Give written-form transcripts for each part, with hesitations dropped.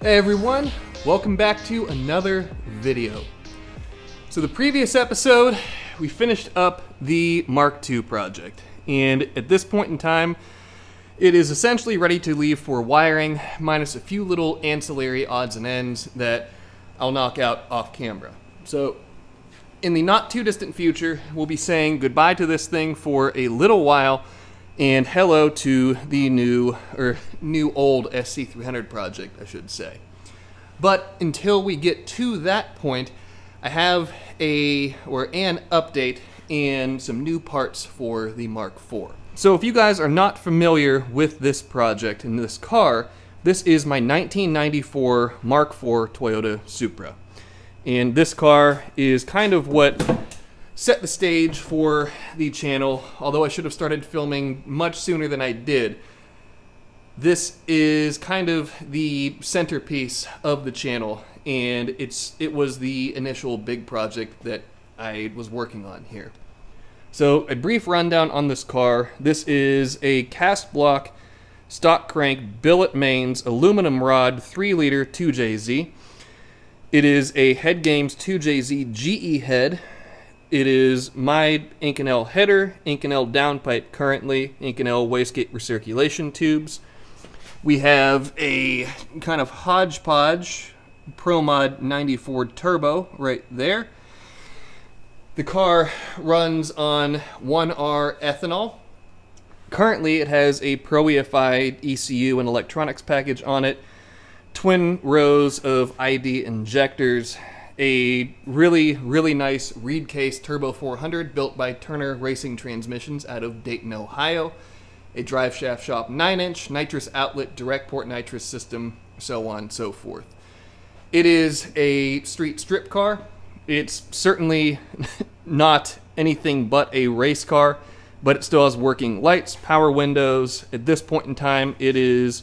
Hey everyone, welcome back to another video. So the previous episode, we finished up the Mark II project, and at this point in time, it is essentially ready to leave for wiring, minus a few little ancillary odds and ends that I'll knock out off camera. So in the not too distant future, we'll be saying goodbye to this thing for a little while, and hello to the new old SC300 project, I should say. But until we get to that point, I have an update and some new parts for the Mark IV. So if you guys are not familiar with this project and this car, this is my 1994 Mark IV Toyota Supra. And this car is kind of what set the stage for the channel, although I should have started filming much sooner than I did. This is kind of the centerpiece of the channel, and it was the initial big project that I was working on here. So a brief rundown on this car. This is a cast block, stock crank, billet mains, aluminum rod, 3-liter 2JZ. It is a Head Games 2JZ GE head. It is my Inconel header, Inconel downpipe currently, Inconel wastegate recirculation tubes. We have a kind of hodgepodge ProMod 94 turbo right there. The car runs on 1R ethanol. Currently it has a Pro EFI ECU and electronics package on it, twin rows of ID injectors, a really nice reed case Turbo 400 built by Turner Racing Transmissions out of Dayton, Ohio, a drive shaft shop 9-inch, nitrous outlet, direct port nitrous system, so on and so forth. It is a street strip car. It's certainly not anything but a race car, but it still has working lights, power windows. At this point in time, it is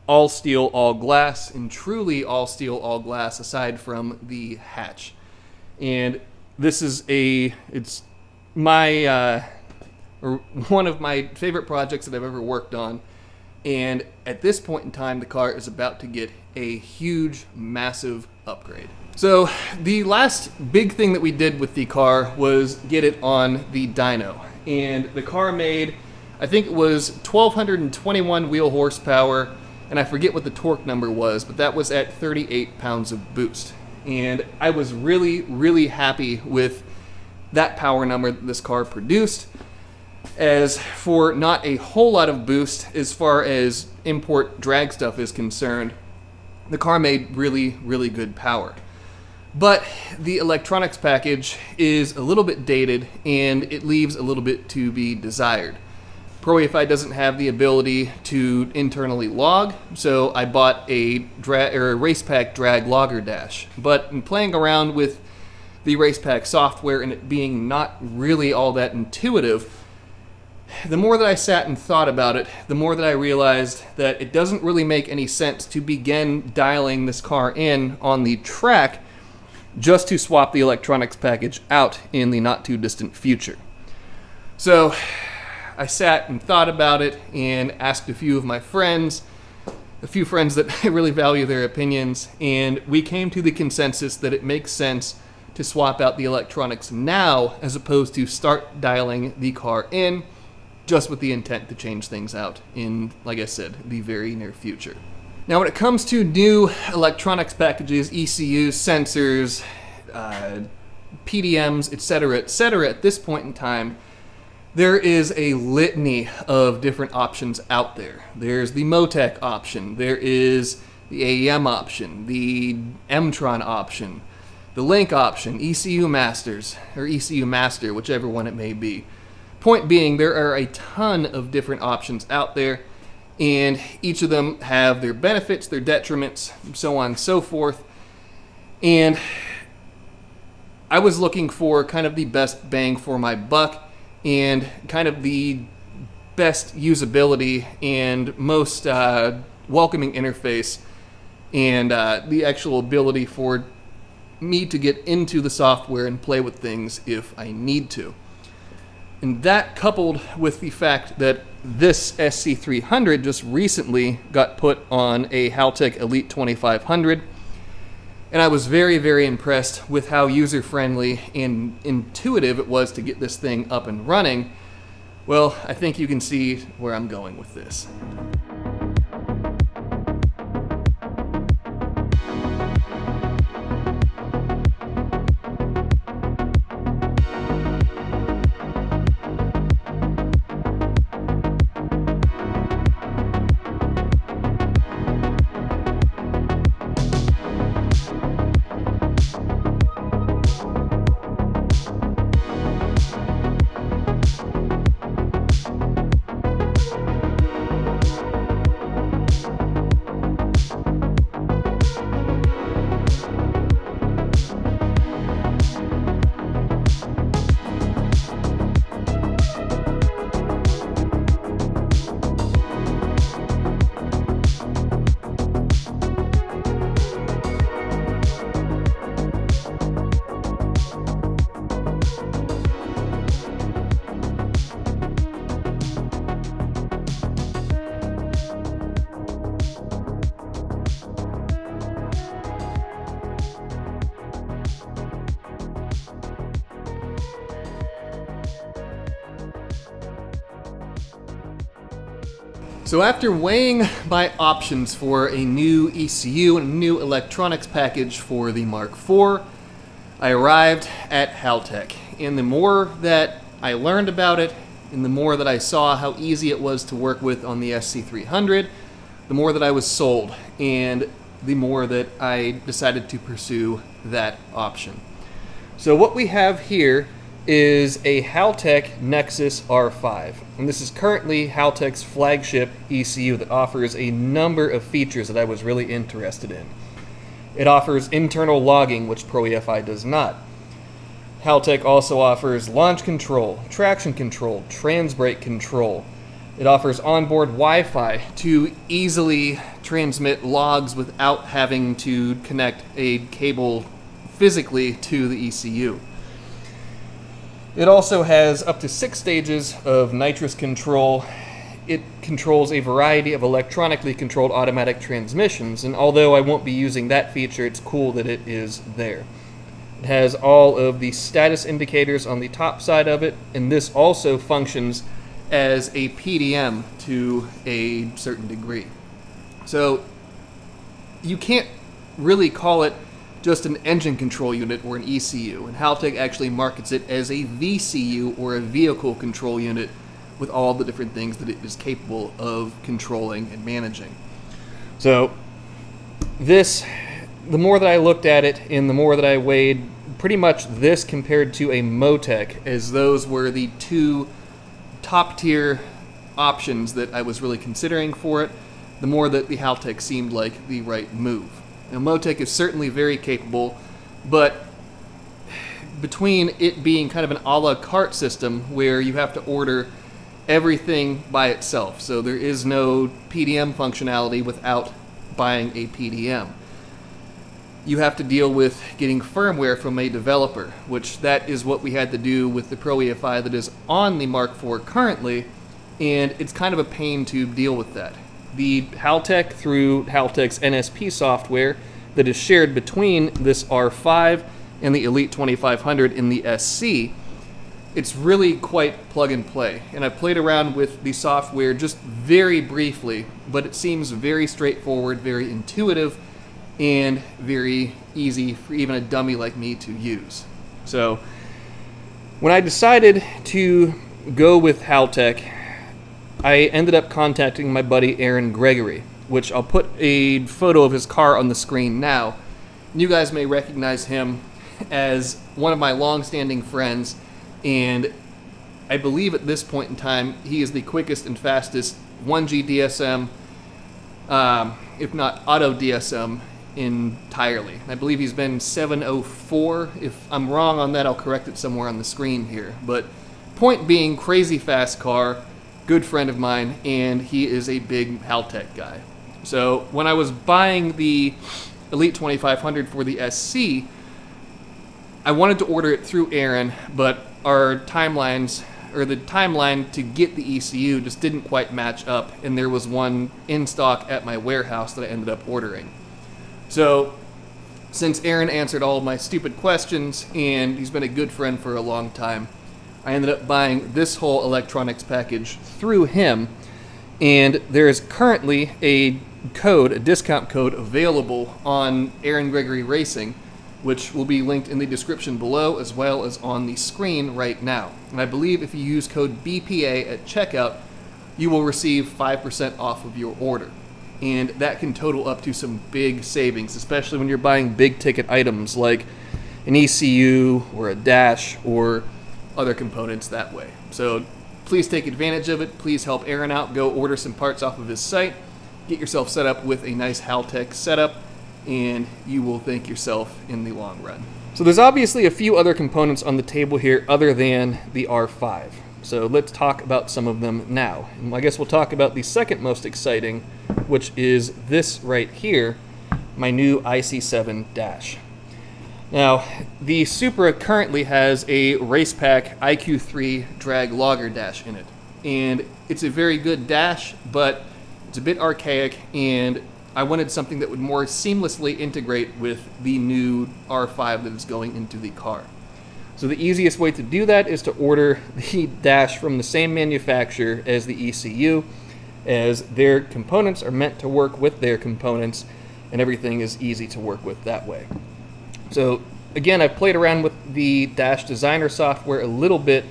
all steel, all glass, and truly all steel, all glass, aside from the hatch. And this is it's my, or one of my favorite projects that I've ever worked on. And at this point in time, the car is about to get a huge, massive upgrade. So the last big thing that we did with the car was get it on the dyno. And the car made, I think it was 1,221 wheel horsepower, and I forget what the torque number was, but that was at 38 pounds of boost. And I was really happy with that power number that this car produced. As for not a whole lot of boost as far as import drag stuff is concerned, the car made really good power. But the electronics package is a little bit dated, and it leaves a little bit to be desired. Pro EFI doesn't have the ability to internally log, so I bought a RacePack drag logger dash. But in playing around with the RacePack software and it being not really all that intuitive, the more that I sat and thought about it, the more that I realized that it doesn't really make any sense to begin dialing this car in on the track just to swap the electronics package out in the not too distant future. So I sat and thought about it and asked a few of my friends, a few friends that I really value their opinions, and we came to the consensus that it makes sense to swap out the electronics now as opposed to start dialing the car in just with the intent to change things out in, like I said, the very near future. Now when it comes to new electronics packages, ECUs, sensors, PDMs, etc., at this point in time, there is a litany of different options out there. There's the Motec option, there is the AEM option, the M-Tron option, the Link option, ECU Masters, or ECU Master, whichever one it may be. Point being, there are a ton of different options out there, and each of them have their benefits, their detriments, so on and so forth. And I was looking for kind of the best bang for my buck and kind of the best usability and most welcoming interface, and the actual ability for me to get into the software and play with things if I need to. And that, coupled with the fact that this SC300 just recently got put on a Haltech Elite 2500, and I was very, very impressed with how user-friendly and intuitive it was to get this thing up and running. Well, I think you can see where I'm going with this. So after weighing my options for a new ECU and a new electronics package for the Mark IV, I arrived at Haltech. And the more that I learned about it, and the more that I saw how easy it was to work with on the SC300, the more that I was sold, and the more that I decided to pursue that option. So what we have here is a Haltech Nexus R5. And this is currently Haltech's flagship ECU that offers a number of features that I was really interested in. It offers internal logging, which Pro EFI does not. Haltech also offers launch control, traction control, trans brake control. It offers onboard Wi-Fi to easily transmit logs without having to connect a cable physically to the ECU. It also has up to 6 stages of nitrous control. It controls a variety of electronically controlled automatic transmissions, and although I won't be using that feature, it's cool that it is there. It has all of the status indicators on the top side of it, and this also functions as a PDM to a certain degree. So you can't really call it just an engine control unit or an ECU, and Haltech actually markets it as a VCU or a vehicle control unit with all the different things that it is capable of controlling and managing. So this, the more that I looked at it and the more that I weighed, pretty much this compared to a Motec, as those were the two top tier options that I was really considering for it, the more that the Haltech seemed like the right move. Now, Motec is certainly very capable, but between it being kind of an a la carte system where you have to order everything by itself, so there is no PDM functionality without buying a PDM. You have to deal with getting firmware from a developer, which that is what we had to do with the Pro EFI that is on the Mark IV currently, and it's kind of a pain to deal with that. The Haltech, through Haltech's NSP software that is shared between this R5 and the Elite 2500 in the SC, it's really quite plug and play. And I played around with the software just very briefly, but it seems very straightforward, very intuitive, and very easy for even a dummy like me to use. So when I decided to go with Haltech, I ended up contacting my buddy Aaron Gregory, which I'll put a photo of his car on the screen now. You guys may recognize him as one of my long-standing friends, and I believe at this point in time he is the quickest and fastest 1G DSM, if not auto DSM, entirely. I believe he's been 704. If I'm wrong on that, I'll correct it somewhere on the screen here. But point being, crazy fast car, good friend of mine, and he is a big Haltech guy. So when I was buying the Elite 2500 for the SC, I wanted to order it through Aaron, but our timelines or the timeline to get the ECU just didn't quite match up, and there was one in stock at my warehouse that I ended up ordering. So since Aaron answered all of my stupid questions, and he's been a good friend for a long time, I ended up buying this whole electronics package through him, and there is currently a discount code available on Aaron Gregory Racing, which will be linked in the description below as well as on the screen right now. And I believe if you use code BPA at checkout, you will receive 5% off of your order. And that can total up to some big savings, especially when you're buying big ticket items like an ECU or a dash or other components that way. So please take advantage of it. Please help Aaron out. Go order some parts off of his site. Get yourself set up with a nice Haltech setup, and you will thank yourself in the long run. So there's obviously a few other components on the table here other than the R5. So let's talk about some of them now. And I guess we'll talk about the second most exciting, which is this right here, my new IC7 dash. Now, the Supra currently has a Racepack IQ3 drag logger dash in it. And it's a very good dash, but it's a bit archaic, and I wanted something that would more seamlessly integrate with the new R5 that is going into the car. So the easiest way to do that is to order the dash from the same manufacturer as the ECU, as their components are meant to work with their components, and everything is easy to work with that way. So again, I've played around with the dash designer software a little bit,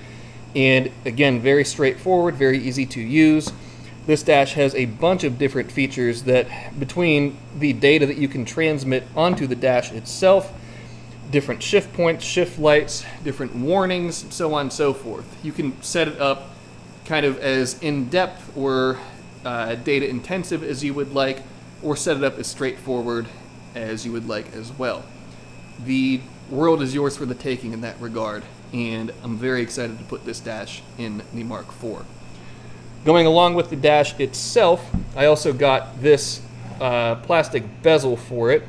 and again, very straightforward, very easy to use. This dash has a bunch of different features that, between the data that you can transmit onto the dash itself, different shift points, shift lights, different warnings, so on and so forth. You can set it up kind of as in-depth or data intensive as you would like, or set it up as straightforward as you would like as well. The world is yours for the taking in that regard, and I'm very excited to put this dash in the Mark IV. Going along with the dash itself, I also got this plastic bezel for it.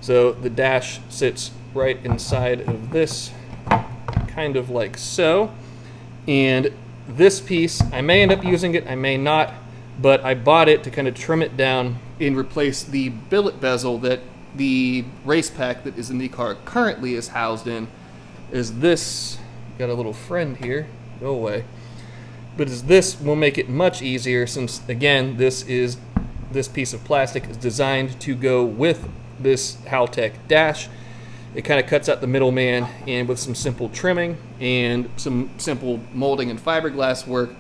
So the dash sits right inside of this, kind of like so. And this piece, I may end up using it, I may not, but I bought it to kind of trim it down and replace the billet bezel that the Racepack that is in the car currently is housed in. Is this, got a little friend here, go away. But as this will make it much easier, since again this piece of plastic is designed to go with this Haltech dash. It kind of cuts out the middleman, and with some simple trimming and some simple molding and fiberglass work,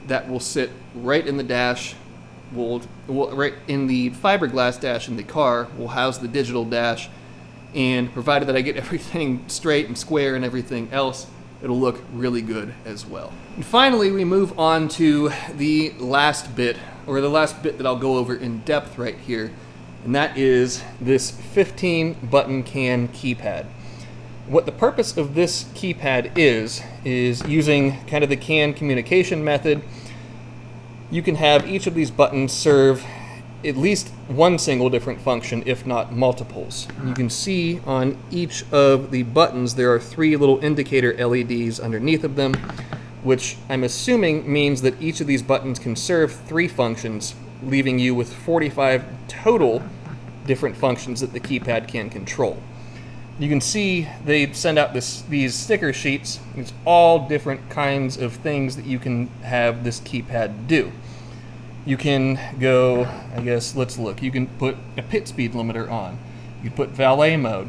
that will sit right in the dash. Right in the fiberglass dash in the car will house the digital dash, and provided that I get everything straight and square and everything else, it'll look really good as well. And finally, we move on to the last bit, or the last bit that I'll go over in depth right here, and that is this 15-button CAN keypad. What the purpose of this keypad is using kind of the CAN communication method. You can have each of these buttons serve at least one single different function, if not multiples. You can see on each of the buttons there are 3 little indicator LEDs underneath of them, which I'm assuming means that each of these buttons can serve 3 functions, leaving you with 45 total different functions that the keypad can control. You can see they send out these sticker sheets. It's all different kinds of things that you can have this keypad do. You can go, I guess, let's look. You can put a pit speed limiter on. You can put valet mode.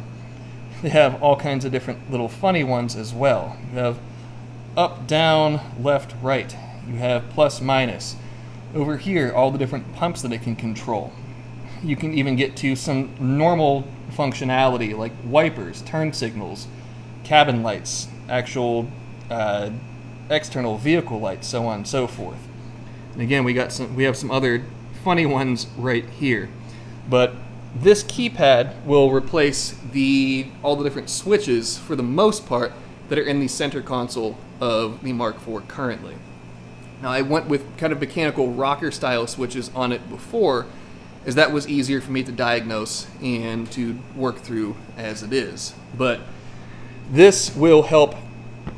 They have all kinds of different little funny ones as well. You have up, down, left, right. You have plus, minus. Over here, all the different pumps that it can control. You can even get to some normal functionality like wipers, turn signals, cabin lights, actual external vehicle lights, so on and so forth. And again, we have some other funny ones right here. But this keypad will replace all the different switches, for the most part, that are in the center console of the Mark IV currently. Now, I went with kind of mechanical rocker style switches on it before, as that was easier for me to diagnose and to work through as it is. But this will help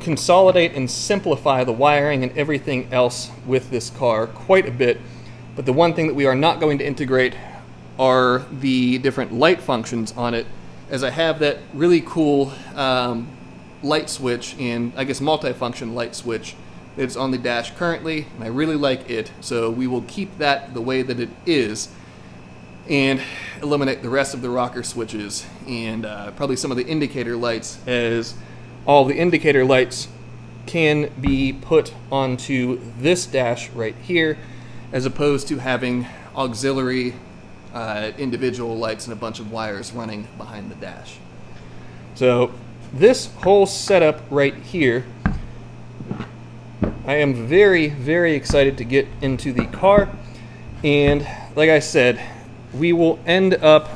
consolidate and simplify the wiring and everything else with this car quite a bit. But the one thing that we are not going to integrate are the different light functions on it, as I have that really cool light switch, and I guess multi-function light switch that's on the dash currently, and I really like it, so we will keep that the way that it is and eliminate the rest of the rocker switches and probably some of the indicator lights, as all the indicator lights can be put onto this dash right here, as opposed to having auxiliary individual lights and a bunch of wires running behind the dash. So this whole setup right here, I am very, very excited to get into the car, and like I said, we will end up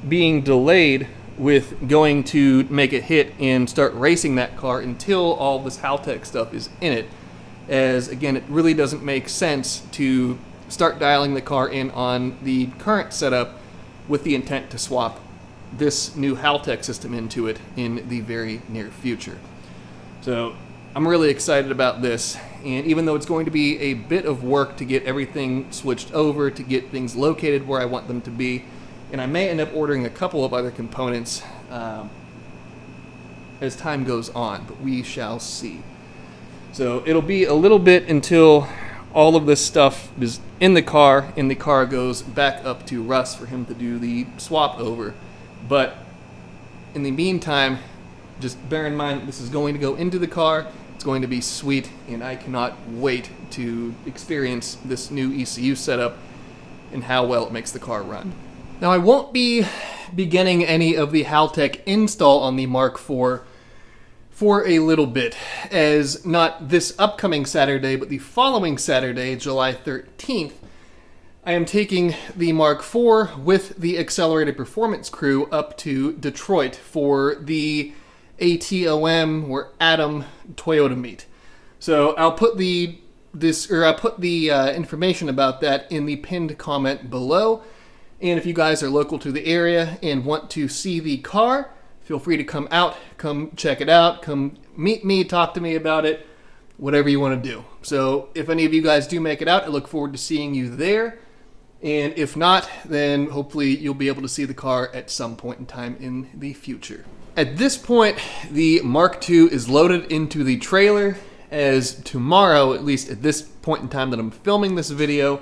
being delayed with going to make a hit and start racing that car until all this Haltech stuff is in it, as again, it really doesn't make sense to start dialing the car in on the current setup with the intent to swap this new Haltech system into it in the very near future. So I'm really excited about this, and even though it's going to be a bit of work to get everything switched over, to get things located where I want them to be, and I may end up ordering a couple of other components as time goes on, but we shall see. So it'll be a little bit until all of this stuff is in the car, and the car goes back up to Russ for him to do the swap over. But in the meantime, just bear in mind this is going to go into the car. It's going to be sweet, and I cannot wait to experience this new ECU setup and how well it makes the car run. Now, I won't be beginning any of the Haltech install on the Mark IV for a little bit, as not this upcoming Saturday, but the following Saturday, July 13th, I am taking the Mark IV with the Accelerated Performance crew up to Detroit for the ATOM or Atom Toyota meet. So I'll put the information about that in the pinned comment below. And if you guys are local to the area and want to see the car, feel free to come out, come check it out, come meet me, talk to me about it, whatever you want to do. So if any of you guys do make it out, I look forward to seeing you there. And if not, then hopefully you'll be able to see the car at some point in time in the future. At this point, the Mark II is loaded into the trailer, as tomorrow, at least at this point in time that I'm filming this video,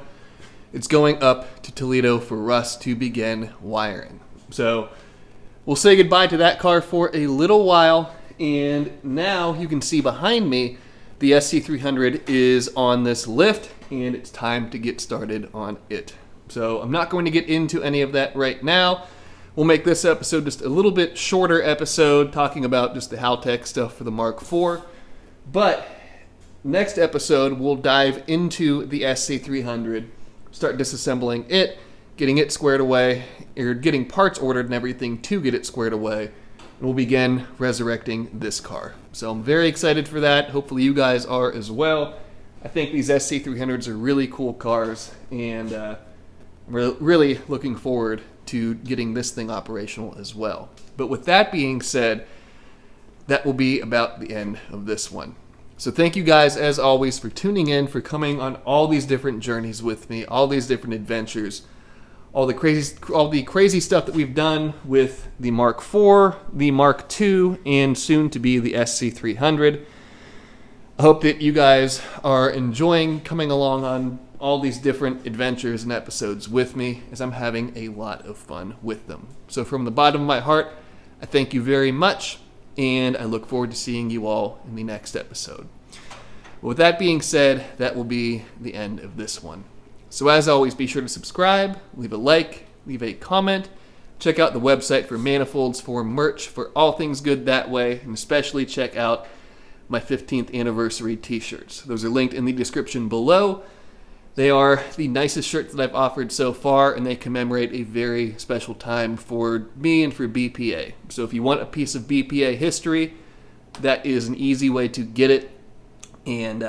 it's going up to Toledo for Russ to begin wiring. So we'll say goodbye to that car for a little while, and now you can see behind me the SC300 is on this lift, and it's time to get started on it. So I'm not going to get into any of that right now. We'll make this episode just a little bit shorter episode, talking about just the Haltech stuff for the Mark IV. But next episode, we'll dive into the SC300, start disassembling it, getting it squared away, or getting parts ordered and everything to get it squared away, and we'll begin resurrecting this car. So I'm very excited for that. Hopefully you guys are as well. I think these SC300s are really cool cars, and we're really looking forward to getting this thing operational as well. But with that being said, that will be about the end of this one. So thank you guys, as always, for tuning in, for coming on all these different journeys with me, all these different adventures, all the crazy stuff that we've done with the Mark IV, the Mark II, and soon to be the SC300. I hope that you guys are enjoying coming along on all these different adventures and episodes with me, as I'm having a lot of fun with them. So from the bottom of my heart, I thank you very much, and I look forward to seeing you all in the next episode. With that being said, that will be the end of this one. So as always, be sure to subscribe, leave a like, leave a comment, check out the website for manifolds, for merch, for all things good that way, and especially check out my 15th anniversary t-shirts. Those are linked in the description below. They are the nicest shirts that I've offered so far, and they commemorate a very special time for me and for BPA. So if you want a piece of BPA history, that is an easy way to get it, and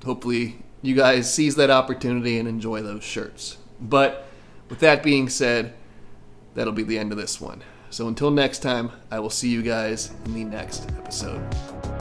hopefully you guys seize that opportunity and enjoy those shirts. But with that being said, that'll be the end of this one. So until next time, I will see you guys in the next episode.